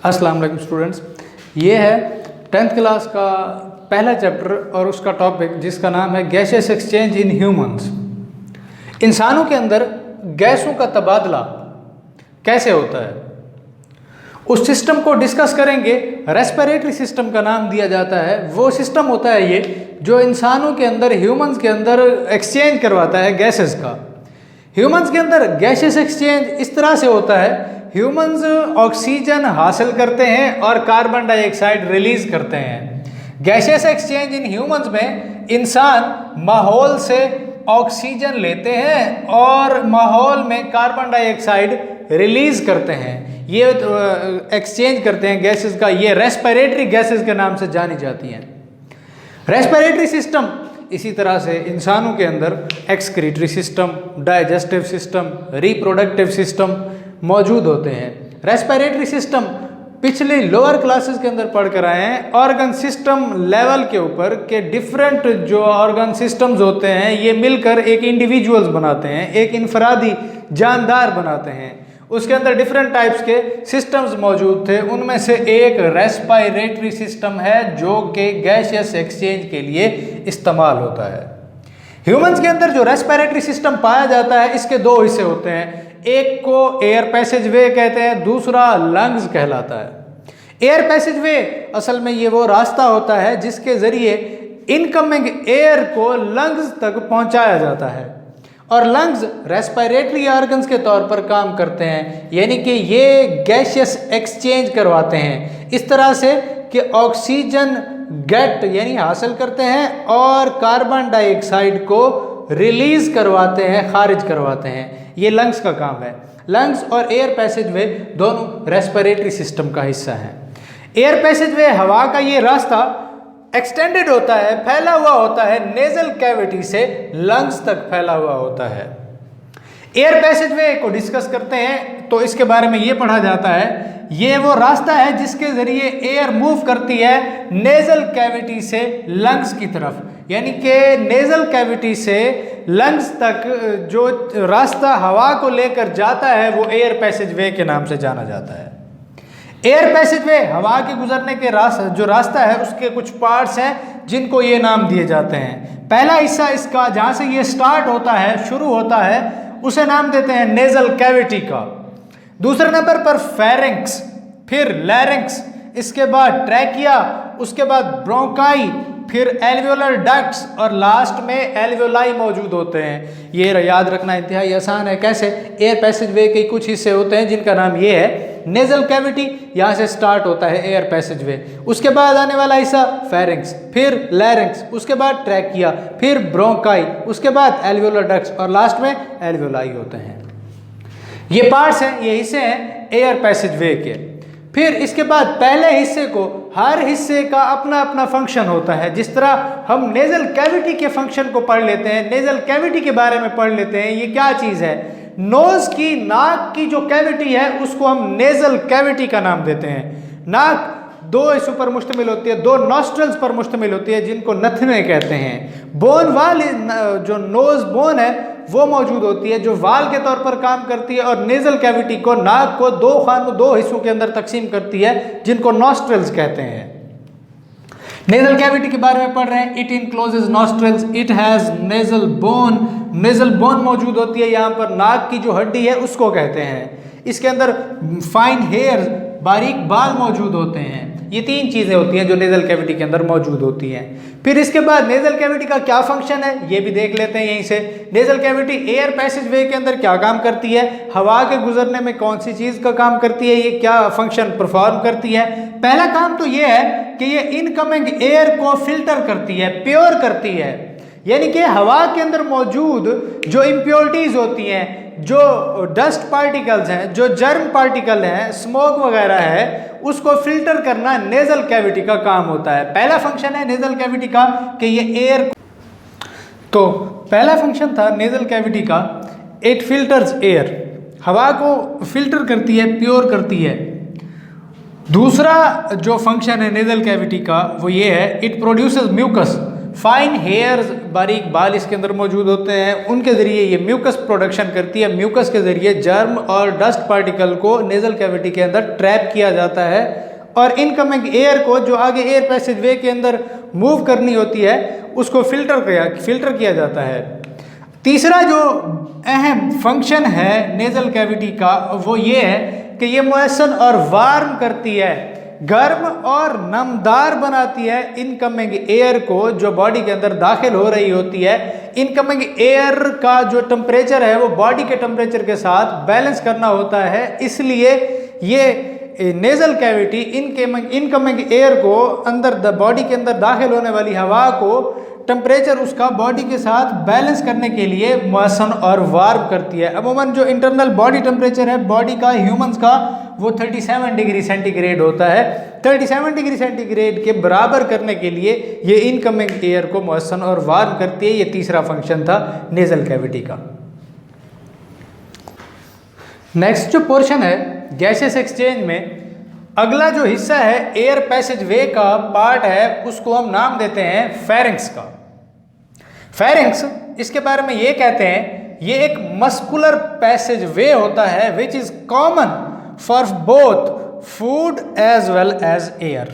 अस्सलाम वालेकुम स्टूडेंट्स, ये है 10th क्लास का पहला चैप्टर और उसका टॉपिक जिसका नाम है गैसेस एक्सचेंज इन ह्यूमंस। इंसानों के अंदर गैसों का तबादला कैसे होता है उस सिस्टम को डिस्कस करेंगे। रेस्पिरेटरी सिस्टम का नाम दिया जाता है। वो सिस्टम होता है ये जो इंसानों के अंदर, ह्यूमंस के अंदर एक्सचेंज करवाता है गैसेस का। ह्यूमंस के अंदर गैसेस एक्सचेंज इस तरह से होता है, ह्यूमंस ऑक्सीजन हासिल करते हैं और कार्बन डाइऑक्साइड रिलीज करते हैं। गैसेस एक्सचेंज इन ह्यूमंस में इंसान माहौल से ऑक्सीजन लेते हैं और माहौल में कार्बन डाइऑक्साइड रिलीज करते हैं। ये एक्सचेंज करते हैं गैसेस का, ये रेस्पिरेटरी गैसेस के नाम से जानी जाती हैं। रेस्पिरेटरी सिस्टम इसी तरह से इंसानों के अंदर excretory system, digestive system, reproductive system मौजूद होते हैं। रेस्पिरेटरी सिस्टम पिछले लोअर क्लासेस के अंदर पढ़ कर आए हैं। ऑर्गन सिस्टम लेवल के ऊपर के डिफरेंट जो ऑर्गन सिस्टम्स होते हैं ये मिलकर एक इंडिविजुअल्स बनाते हैं, एक इनफरादी जानदार बनाते हैं। उसके अंदर डिफरेंट टाइप्स के सिस्टम्स मौजूद थे। उनमें से एक रेस्पिरेटरी सिस्टम है जो कि गैसियस एक्सचेंज के लिए इस्तेमाल होता है। ह्यूमंस के अंदर जो रेस्पिरेटरी सिस्टम पाया जाता है इसके दो हिस्से होते हैं। एक को एयर पैसेज वे कहते हैं, दूसरा लंग्स कहलाता है। एयर पैसेज वे असल में ये वो रास्ता होता है जिसके जरिए इनकमिंग एयर को लंग्स तक पहुंचाया जाता है और लंग्स रेस्पिरेटरी ऑर्गन्स के तौर पर काम करते हैं, यानी कि ये गैसियस एक्सचेंज करवाते हैं इस तरह से कि ऑक्सीजन गेट यानी हासिल करते हैं और कार्बन डाइऑक्साइड को रिलीज करवाते हैं, खारिज करवाते हैं। ये लंग्स का काम है। लंग्स और एयर पैसेज वे दोनों रेस्पिरेटरी सिस्टम का हिस्सा हैं। एयर पैसेज वे हवा का ये रास्ता एक्सटेंडेड होता है, फैला हुआ होता है, नेजल कैविटी से लंग्स तक फैला हुआ होता है। एयर पैसेज वे को डिस्कस करते हैं तो इसके बारे में ये पढ़ा जाता है, ये वो रास्ता है जिसके जरिए एयर मूव करती है नेजल कैविटी से लंग्स की तरफ, यानी कि नेजल कैविटी से लंग्स तक जो रास्ता हवा को लेकर जाता है वो एयर पैसेज वे के नाम से जाना जाता है। एयर पैसेज वे हवा के गुजरने के जो रास्ता है उसके कुछ पार्ट्स हैं जिनको ये नाम दिए जाते हैं। पहला हिस्सा इसका जहाँ से ये स्टार्ट होता है, शुरू होता है, उसे नाम देते हैं नेजल कैविटी का। दूसरे नंबर पर फेरिंक्स, फिर लैरिंक्स, इसके बाद ट्रैकिया, उसके बाद ब्रोंकाई, फिर एल्वियोलर डक्ट्स और लास्ट में एल्वियोलाई मौजूद होते हैं। ये याद रखना इंतहाई आसान है। कैसे? एयर पैसेज वे के कुछ हिस्से होते हैं जिनका नाम ये है नेजल कैविटी, यहाँ से स्टार्ट होता है एयर पैसेज वे। उसके बाद आने वाला हिस्सा फेरिंक्स, फिर लैरिंक्स, उसके बाद ट्रैकिया, फिर ब्रोंकाई, उसके बाद एल्वियोलर डक्ट्स और लास्ट में एल्वियोलाई होते हैं। ये पार्ट्स हैं, ये हिस्से हैं एयर पैसेज वे के। फिर इसके बाद पहले हिस्से को, हर हिस्से का अपना अपना फंक्शन होता है। जिस तरह हम नेजल कैविटी के फंक्शन को पढ़ लेते हैं, नेजल कैविटी के बारे में पढ़ लेते हैं, ये क्या चीज़ है। नोज की, नाक की जो कैविटी है उसको हम नेजल कैविटी का नाम देते हैं। नाक दो हिस्सों पर मुश्तमिल होती है, दो नॉस्ट्रल्स पर मुश्तमिल होती है जिनको नथने कहते हैं। बोन वाली जो नोज बोन है वो मौजूद होती है जो वाल के तौर पर काम करती है और नेजल कैविटी को, नाक को दो हिस्सों के अंदर तकसीम करती है जिनको नॉस्ट्रल्स कहते हैं। नेजल कैविटी के बारे में पढ़ रहे हैं। It encloses nostrils, it has nasal bone, nasal bone मौजूद होती है, यहाँ पर नाक की जो हड्डी है उसको कहते हैं। इसके अंदर फाइन हेयर, बारीक बाल मौजूद होते हैं। ये तीन चीज़ें होती हैं जो नेजल कैविटी के अंदर मौजूद होती हैं। फिर इसके बाद नेजल कैविटी का क्या फंक्शन है ये भी देख लेते हैं यहीं से। नेजल कैविटी एयर पैसेज वे के अंदर क्या काम करती है, हवा के गुजरने में कौन सी चीज़ का काम करती है, ये क्या फंक्शन परफॉर्म करती है। पहला काम तो ये है कि ये इनकमिंग एयर को फिल्टर करती है, प्योर करती है, यानी कि हवा के अंदर मौजूद जो इम्प्योरिटीज़ होती हैं, जो डस्ट पार्टिकल्स हैं, जो जर्म पार्टिकल हैं, स्मोक वगैरह है, उसको फिल्टर करना नेजल कैविटी का काम होता है। पहला फंक्शन है नेजल कैविटी का कि ये एयर, तो पहला फंक्शन था नेजल कैविटी का, इट फिल्टर्स एयर, हवा को फिल्टर करती है, प्योर करती है। दूसरा जो फंक्शन है नेजल कैविटी का वो ये है, it produces mucus, fine hairs, बारीक बाल इसके अंदर मौजूद होते हैं, उनके ज़रिए ये म्यूकस प्रोडक्शन करती है। म्यूकस के ज़रिए जर्म और डस्ट पार्टिकल को नेज़ल कैविटी के अंदर ट्रैप किया जाता है और इनकमिंग एयर को जो आगे एयर पैसेज वे के अंदर मूव करनी होती है उसको फिल्टर किया जाता है। तीसरा जो अहम फंक्शन है नेज़ल कैविटी का वो ये है कि ये मॉइस्चर और वार्म करती है, गर्म और नमदार बनाती है इनकमिंग एयर को जो बॉडी के अंदर दाखिल हो रही होती है। इनकमिंग एयर का जो टेम्परेचर है वो बॉडी के टेम्परेचर के साथ बैलेंस करना होता है, इसलिए ये नेज़ल कैविटी इनकमिंग एयर को अंदर बॉडी के अंदर दाखिल होने वाली हवा को टेम्परेचर उसका बॉडी के साथ बैलेंस करने के लिए मॉइस्चर और वार्म करती है। अमूमन जो इंटरनल बॉडी टेम्परेचर है बॉडी का, ह्यूमंस का, वो 37 डिग्री सेंटीग्रेड होता है। 37 डिग्री सेंटीग्रेड के बराबर करने के लिए ये इनकमिंग एयर को मॉइस्चर और वार्म करती है। ये तीसरा फंक्शन था नेज़ल कैविटी का। नेक्स्ट जो पोर्शन है गैसेस एक्सचेंज में, अगला जो हिस्सा है एयर पैसेज वे का पार्ट है, उसको हम नाम देते हैं फेरिंक्स का। फेरिंक्स, इसके बारे में ये कहते हैं ये एक मस्कुलर पैसेज वे होता है which is common for both food as well as air.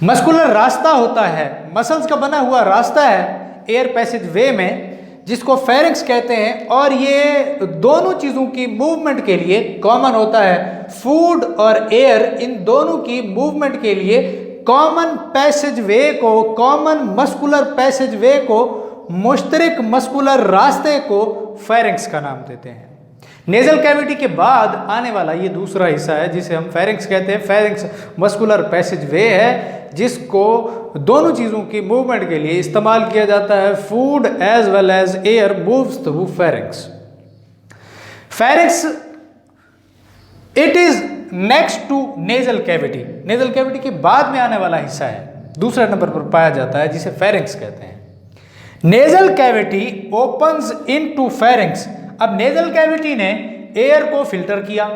Muscular रास्ता होता है, मसल्स का बना हुआ रास्ता है एयर पैसेज वे में जिसको फेरिंक्स कहते हैं, और ये दोनों चीज़ों की मूवमेंट के लिए कॉमन होता है। फूड और एयर, इन दोनों की मूवमेंट के लिए कॉमन पैसेज वे को, कॉमन मस्कुलर पैसेज वे को, मुश्तरक मस्कुलर रास्ते को फेरिंक्स का नाम देते हैं। नेज़ल कैविटी के बाद आने वाला ये दूसरा हिस्सा है जिसे हम फेरिंक्स कहते हैं। फेरिंक्स मस्कुलर पैसेज वे है जिसको दोनों चीज़ों की मूवमेंट के लिए इस्तेमाल किया जाता है। Food as well as air moves through pharynx. Pharynx it is next to nasal cavity. Nasal cavity के बाद में आने वाला हिस्सा है, दूसरे नंबर पर पाया जाता है जिसे फेरिंक्स कहते हैं। Nasal cavity opens into pharynx. अब नेज़ल कैविटी ने एयर को फिल्टर किया,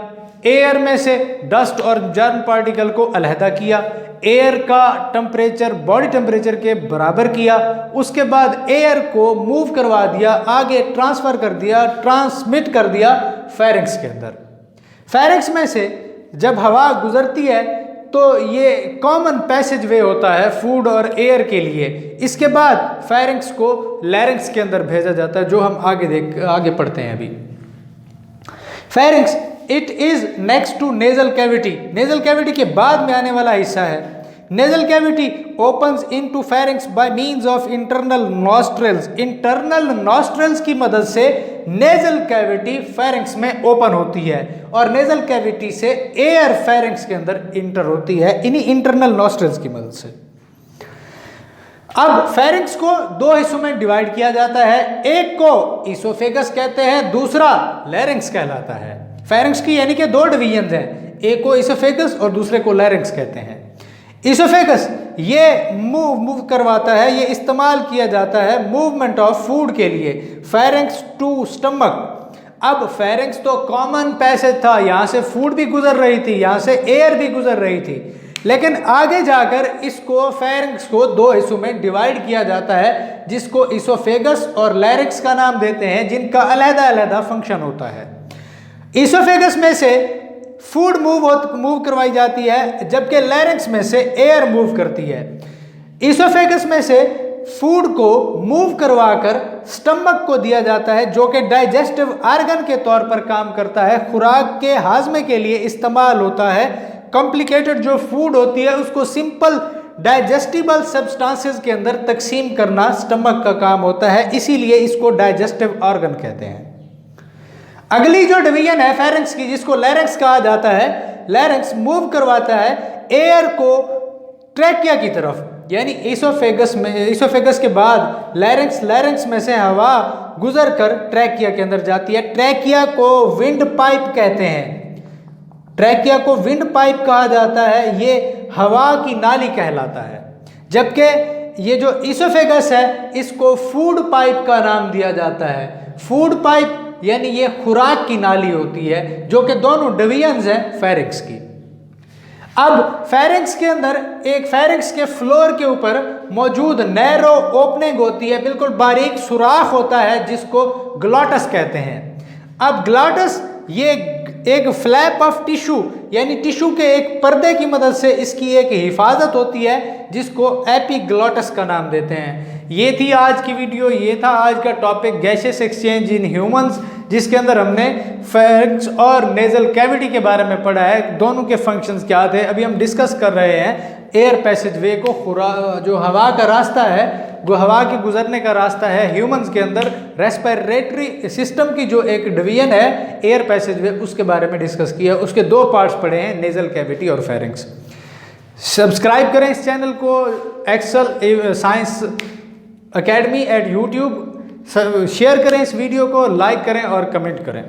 एयर में से डस्ट और जर्म पार्टिकल को अलहदा किया, एयर का टेम्परेचर बॉडी टेम्परेचर के बराबर किया, उसके बाद एयर को मूव करवा दिया, आगे ट्रांसफर कर दिया, ट्रांसमिट कर दिया फेरिंक्स के अंदर। फेरिंक्स में से जब हवा गुजरती है तो ये कॉमन पैसेज वे होता है फूड और एयर के लिए। इसके बाद फेरिंक्स को लैरिंक्स के अंदर भेजा जाता है, जो हम आगे पढ़ते हैं अभी। Pharynx it is next to nasal cavity. Nasal cavity के बाद में आने वाला हिस्सा है। Nasal cavity opens into pharynx by means of internal nostrils. Internal nostrils की मदद से नेज़ल कैविटी फेरिंक्स में ओपन होती है और नेज़ल कैविटी से एयर फेरिंक्स के अंदर इंटर होती है इन्हीं इंटरनल नॉस्ट्रल्स की मदद से। अब फेरिंक्स को दो हिस्सों में डिवाइड किया जाता है, एक को इसोफेगस कहते हैं, दूसरा लैरिंक्स कहलाता है। फेरिंक्स की यानी कि दो डिवीजन हैं, एक को इसोफेगस और दूसरे को लैरिंक्स कहते हैं। इसोफेगस ये मूव करवाता है, ये इस्तेमाल किया जाता है मूवमेंट ऑफ फूड के लिए। Pharynx to stomach. अब फेरिंक्स तो कॉमन पैसेज था, यहाँ से फूड भी गुजर रही थी, यहाँ से एयर भी गुजर रही थी, लेकिन आगे जाकर इसको फेरिंक्स को दो हिस्सों में डिवाइड किया जाता है जिसको इसोफेगस और लैरिंक्स का नाम देते हैं, जिनका अलग-अलग फंक्शन होता है। इसोफेगस में से फूड मूव करवाई जाती है, जबकि लैरिंक्स में से एयर मूव करती है। इसोफेगस में से फूड को मूव करवाकर स्टमक को दिया जाता है, जो कि डाइजेस्टिव ऑर्गन के तौर पर काम करता है, खुराक के हाजमे के लिए इस्तेमाल होता है। कॉम्प्लिकेटेड जो फूड होती है उसको सिंपल डाइजेस्टिबल सब्सटेंसेस के अंदर तकसीम करना स्टमक का काम होता है, इसीलिए इसको डाइजेस्टिव ऑर्गन कहते हैं। अगली जो डिवीजन है फेरिंक्स की, जिसको लैरिंक्स कहा जाता है, लैरिंक्स मूव करवाता है एयर को ट्रैकिया की तरफ, यानी इसोफेगस के बाद लैरिंक्स में से हवा गुजर कर ट्रैकिया के अंदर जाती है। ट्रैकिया को विंड पाइप कहते हैं, ट्रैकिया को विंड पाइप कहा जाता है, ये हवा की नाली कहलाता है। जबकि ये जो इसोफेगस है इसको फूड पाइप का नाम दिया जाता है। फूड पाइप यानी ये खुराक की नाली होती है, जो कि दोनों डिवीजन्स हैं फेरिंक्स की। अब फेरिंक्स के अंदर एक फेरिंक्स के फ्लोर के ऊपर मौजूद नैरो ओपनिंग होती है, बिल्कुल बारीक सुराख होता है जिसको ग्लॉटस कहते हैं। अब ग्लॉटस ये एक फ्लैप ऑफ टिश्यू यानी टिश्यू के एक पर्दे की मदद से इसकी एक हिफाजत होती है जिसको एपिग्लॉटस का नाम देते हैं। ये थी आज की वीडियो, ये था आज का topic gaseous exchange in humans, जिसके अंदर हमने फेरिंक्स और नेजल कैविटी के बारे में पढ़ा है, दोनों के फंक्शंस क्या थे। अभी हम डिस्कस कर रहे हैं एयर पैसेज वे को, जो हवा का रास्ता है, वो हवा के गुजरने का रास्ता है ह्यूमंस के अंदर, रेस्पिरेटरी सिस्टम की जो एक डिवीजन है एयर पैसेज वे, उसके बारे में डिस्कस किया। उसके दो पार्ट्स पढ़े हैं, नेजल कैविटी और फेरिंक्स। सब्सक्राइब करें इस चैनल को, Excel Science Academy @ YouTube, share करें इस वीडियो को, लाइक करें और कमेंट करें।